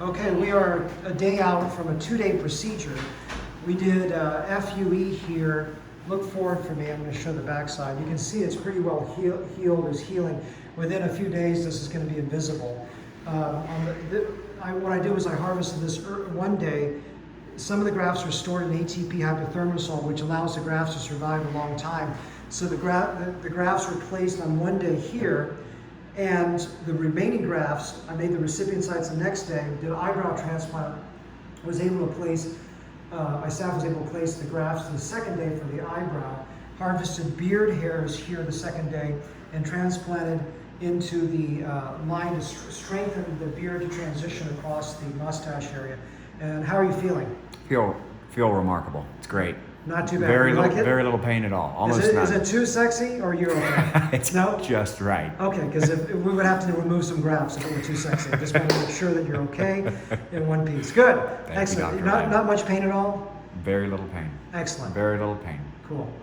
Okay, we are a day out from a 2-day procedure. We did FUE here. Look forward for me. I'm going to show the backside. You can see it's pretty well healed. It's healing. Within a few days, this is going to be invisible. What I did was I harvested this one day. Some of the grafts were stored in ATP hypothermosol, which allows the grafts to survive a long time. So the grafts were placed on one day here, and the remaining grafts, I made the recipient sites the next day, did an eyebrow transplant, was able to place, my staff was able to place the grafts the second day for the eyebrow, harvested beard hairs here the second day, and transplanted into the line to strengthen the beard to transition across the mustache area. And how are you feeling? Feel remarkable. It's great. Not too bad. Very little pain at all. Almost none. Is it too sexy, or you're okay? It's no? just right. Okay, because if we would have to remove some grafts if it were too sexy. I just want to make sure that you're okay in one piece. Good. Thank Excellent. you, Dr. Ryan. Not much pain at all? Very little pain. Excellent. Very little pain. Cool.